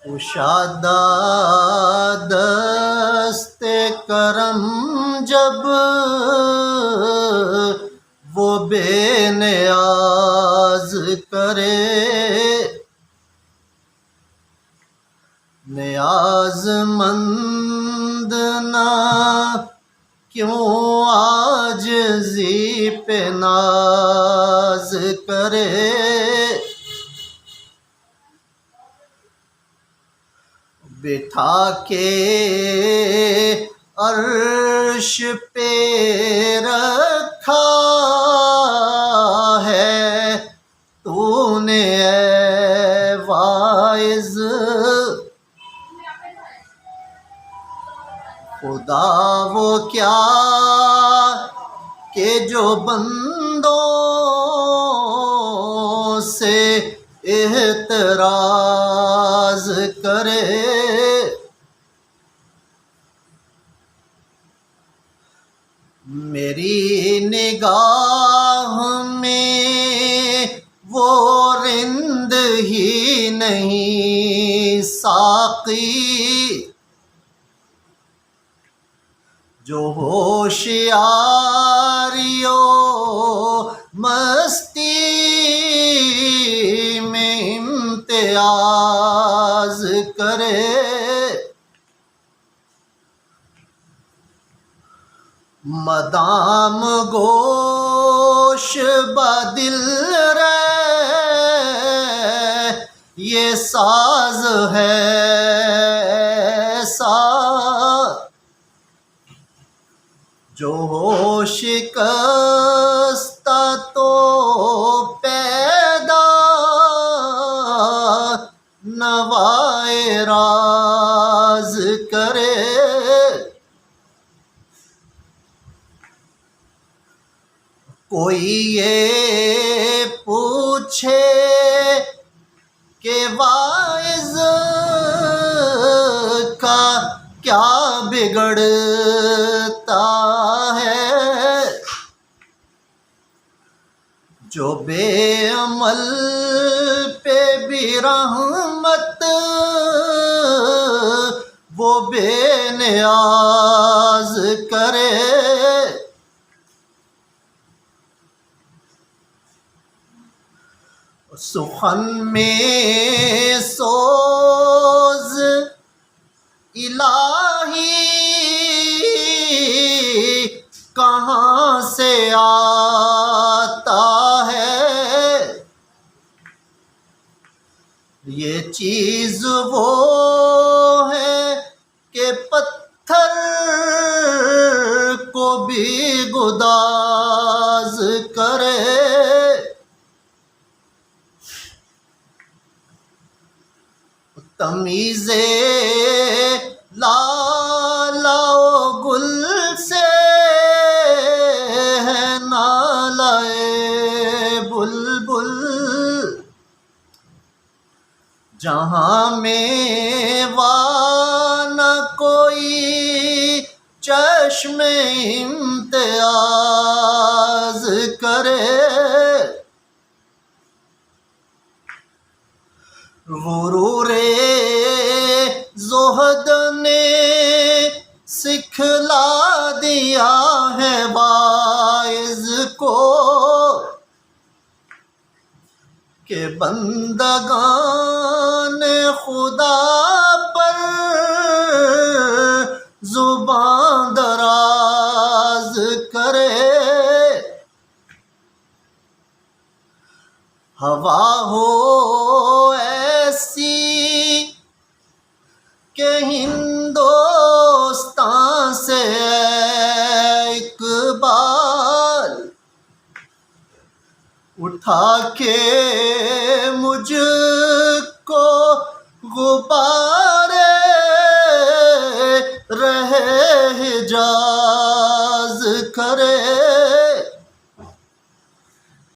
کشادہ دست کرم جب وہ بے نیاز کرے، نیاز مند نہ کیوں عاجزی پہ ناز کرے، بٹھا کے عرش پہ رکھا ہے تو نے اے واعظ، خدا وہ کیا کہ جو بندوں سے احتراز کرے، میری نگاہ میں وہ رند ہی نہیں ساقی جو ہوشیاری و مستی میں امتیاز کرے، مدام گوش بدل رہے یہ ساز ہے ایسا جو ہو شکستہ تو پیدا نوائے راز کرے، کوئی یہ پوچھے کہ واعظ کا کیا بگڑتا ہے، جو بے عمل پہ بھی رحمت وہ بے نیاز کرے، سخن میں سوز الہی کہاں سے آتا ہے، یہ چیز وہ ہے کہ پتھر کو بھی گداز کرے، تمیز لالا و گل سے ہے نالہ بلبل، جہاں میوہ نہ کوئی چشم امتیاز کرے، غرور زہد نے سکھلا دیا ہے واعظ کو کہ بندگان خدا پر زبان دراز کرے، ہوا ہو ایسی کہ ہندوستان سے اقبال اٹھا کے مجھ